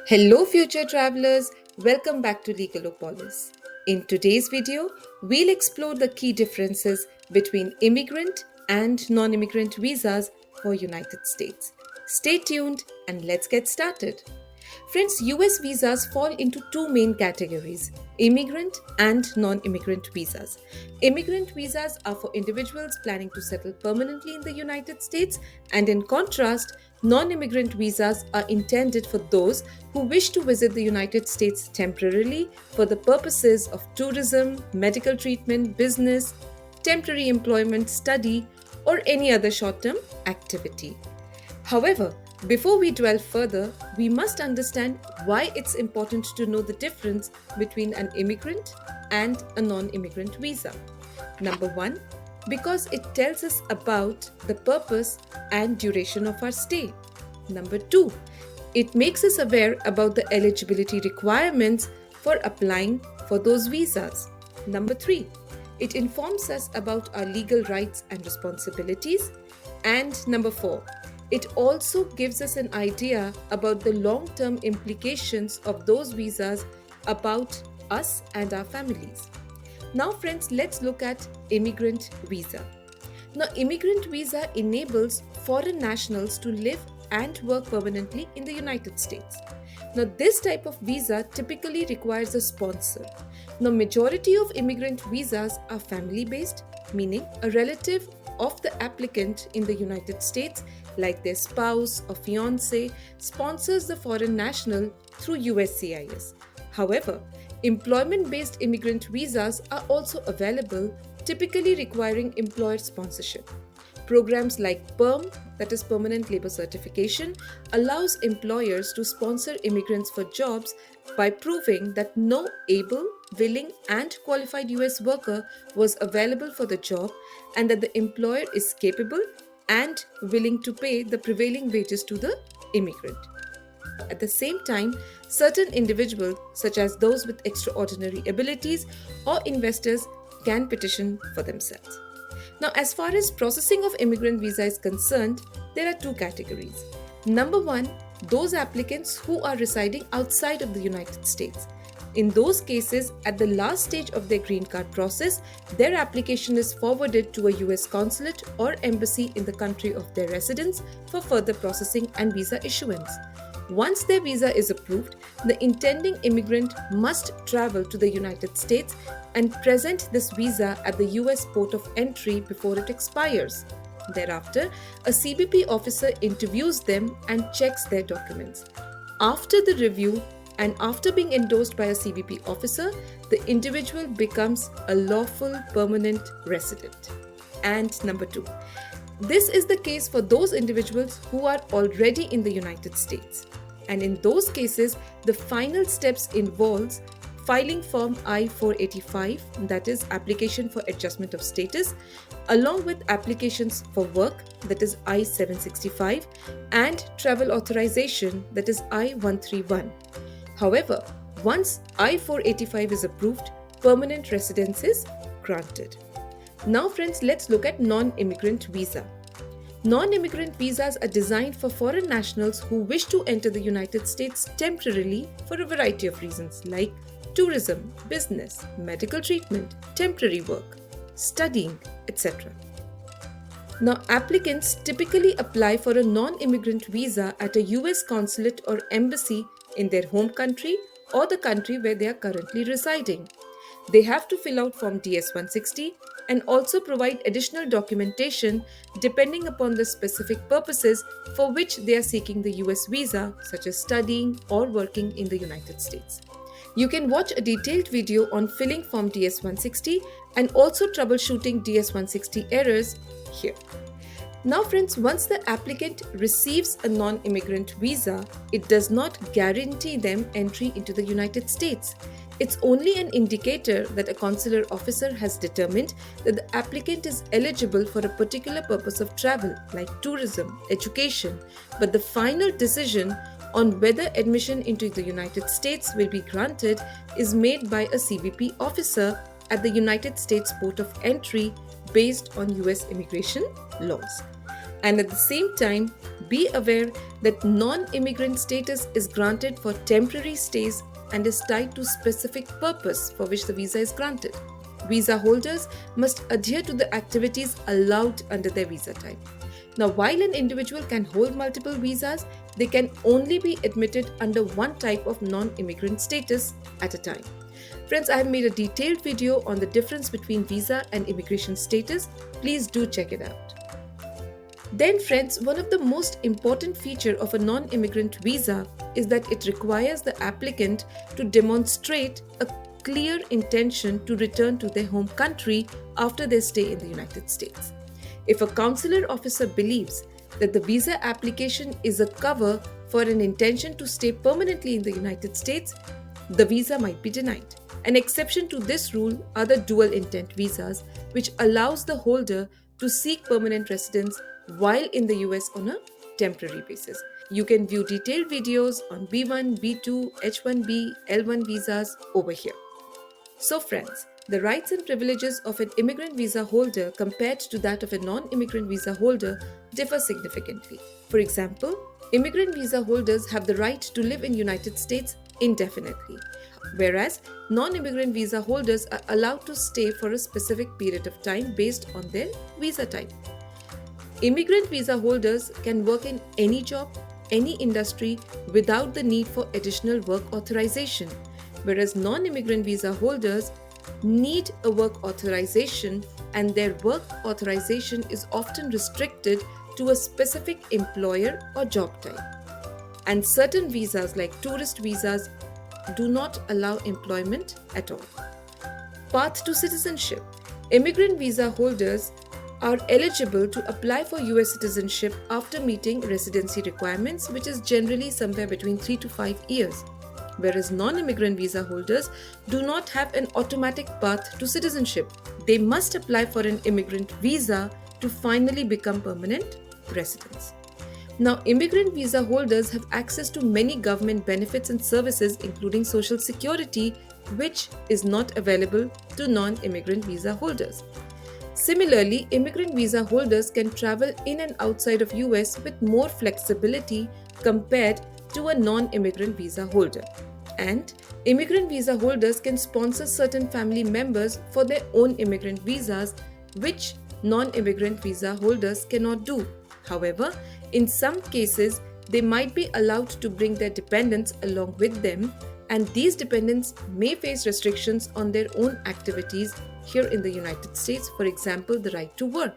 Hello, future travelers. Welcome back to Legalopolis. In today's video, we'll explore the key differences between immigrant and non-immigrant visas for United States. Stay tuned and let's get started. Friends, US visas fall into two main categories: immigrant and non immigrant visas. Immigrant visas are for individuals planning to settle permanently in the United States, and in contrast, non immigrant visas are intended for those who wish to visit the United States temporarily for the purposes of tourism, medical treatment, business, temporary employment, study, or any other short term activity. However, before we delve further, we must understand why it's important to know the difference between an immigrant and a non immigrant visa. Number one, because it tells us about the purpose and duration of our stay. Number two, it makes us aware about the eligibility requirements for applying for those visas. Number three, it informs us about our legal rights and responsibilities. And number four, it also gives us an idea about the long-term implications of those visas about us and our families. Now, friends, let's look at immigrant visa. Now, immigrant visa enables foreign nationals to live and work permanently in the United States. Now, this type of visa typically requires a sponsor. Now, majority of immigrant visas are family-based, meaning a relative of the applicant in the United States, like their spouse or fiance, sponsors the foreign national through USCIS. However, employment-based immigrant visas are also available, typically requiring employer sponsorship. Programs like PERM, that is Permanent Labor Certification, allows employers to sponsor immigrants for jobs by proving that no able, willing, and qualified US worker was available for the job and that the employer is capable and willing to pay the prevailing wages to the immigrant. At the same time, certain individuals, such as those with extraordinary abilities or investors, can petition for themselves. Now, as far as processing of immigrant visa is concerned, there are two categories. Number one, those applicants who are residing outside of the United States. In those cases, at the last stage of their green card process, their application is forwarded to a US consulate or embassy in the country of their residence for further processing and visa issuance. Once their visa is approved, the intending immigrant must travel to the United States and present this visa at the US port of entry before it expires. Thereafter, a CBP officer interviews them and checks their documents. After the review and after being endorsed by a CBP officer, the individual becomes a lawful permanent resident. And number two, this is the case for those individuals who are already in the United States. And in those cases, the final steps involves filing Form I-485, that is Application for Adjustment of Status, along with applications for work, that is I-765, and travel authorization, that is I-131. However, once I-485 is approved, permanent residence is granted. Now, friends, let's look at non-immigrant visa. Non-immigrant visas are designed for foreign nationals who wish to enter the United States temporarily for a variety of reasons like tourism, business, medical treatment, temporary work, studying, etc. Now, applicants typically apply for a non-immigrant visa at a US consulate or embassy in their home country or the country where they are currently residing. They have to fill out Form DS-160 and also provide additional documentation depending upon the specific purposes for which they are seeking the US visa, such as studying or working in the United States. You can watch a detailed video on filling Form DS-160 and also troubleshooting DS-160 errors here. Now, friends, once the applicant receives a non-immigrant visa, it does not guarantee them entry into the United States. It's only an indicator that a consular officer has determined that the applicant is eligible for a particular purpose of travel, like tourism, education, but the final decision on whether admission into the United States will be granted is made by a CBP officer at the United States port of entry based on US immigration laws. And at the same time, be aware that non-immigrant status is granted for temporary stays and is tied to specific purpose for which the visa is granted. Visa holders must adhere to the activities allowed under their visa type. Now, while an individual can hold multiple visas, they can only be admitted under one type of non-immigrant status at a time. Friends, I have made a detailed video on the difference between visa and immigration status. Please do check it out. Then friends, one of the most important features of a non-immigrant visa is that it requires the applicant to demonstrate a clear intention to return to their home country after their stay in the United States. If a consular officer believes that the visa application is a cover for an intention to stay permanently in the United States, the visa might be denied. An exception to this rule are the dual intent visas, which allows the holder to seek permanent residence while in the US on a temporary basis. You can view detailed videos on B1, B2, H1B, L1 visas over here. So friends, the rights and privileges of an immigrant visa holder compared to that of a non-immigrant visa holder differ significantly. For example, immigrant visa holders have the right to live in United States indefinitely, whereas non-immigrant visa holders are allowed to stay for a specific period of time based on their visa type. Immigrant visa holders can work in any job, any industry without the need for additional work authorization, whereas non-immigrant visa holders need a work authorization, and their work authorization is often restricted to a specific employer or job type. And certain visas like tourist visas do not allow employment at all. Path to citizenship. Immigrant visa holders are eligible to apply for US citizenship after meeting residency requirements, which is generally somewhere between 3 to 5 years. Whereas non-immigrant visa holders do not have an automatic path to citizenship. They must apply for an immigrant visa to finally become permanent residents. Now, immigrant visa holders have access to many government benefits and services, including Social Security, which is not available to non-immigrant visa holders. Similarly, immigrant visa holders can travel in and outside of US with more flexibility compared to a non-immigrant visa holder. And immigrant visa holders can sponsor certain family members for their own immigrant visas, which non-immigrant visa holders cannot do. However, in some cases, they might be allowed to bring their dependents along with them, and these dependents may face restrictions on their own activities here in the United States, for example, the right to work.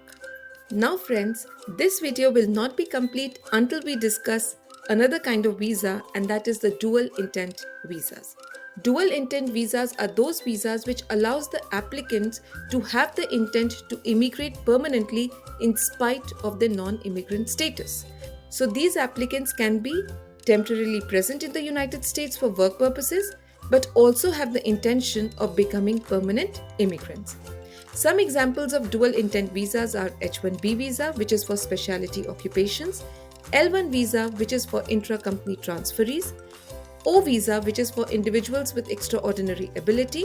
Now friends, this video will not be complete until we discuss another kind of visa, and that is the dual intent visas. Dual intent visas are those visas which allows the applicants to have the intent to immigrate permanently in spite of their non-immigrant status. So these applicants can be temporarily present in the United States for work purposes, but also have the intention of becoming permanent immigrants. Some examples of dual intent visas are H1B visa, which is for specialty occupations, L1 visa, which is for intra-company transferees, O visa, which is for individuals with extraordinary ability,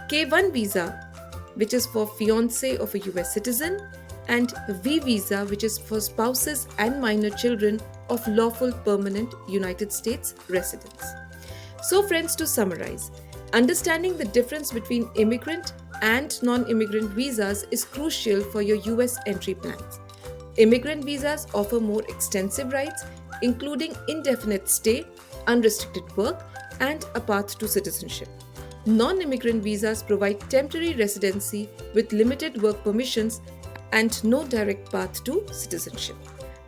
K1 visa, which is for fiancé of a US citizen, and V visa, which is for spouses and minor children of lawful permanent United States residents. So friends, to summarize, understanding the difference between immigrant and non-immigrant visas is crucial for your US entry plans. Immigrant visas offer more extensive rights, including indefinite stay, unrestricted work, and a path to citizenship. Non-immigrant visas provide temporary residency with limited work permissions and no direct path to citizenship.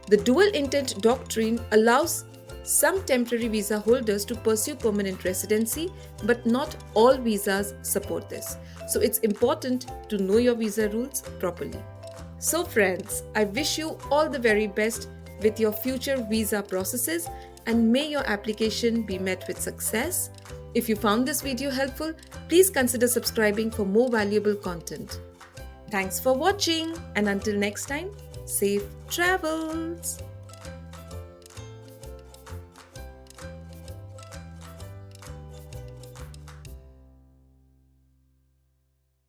The Dual Intent Doctrine allows some temporary visa holders to pursue permanent residency, but not all visas support this. So it's important to know your visa rules properly. So friends, I wish you all the very best with your future visa processes, and may your application be met with success. If you found this video helpful, please consider subscribing for more valuable content. Thanks for watching, and until next time, safe travels!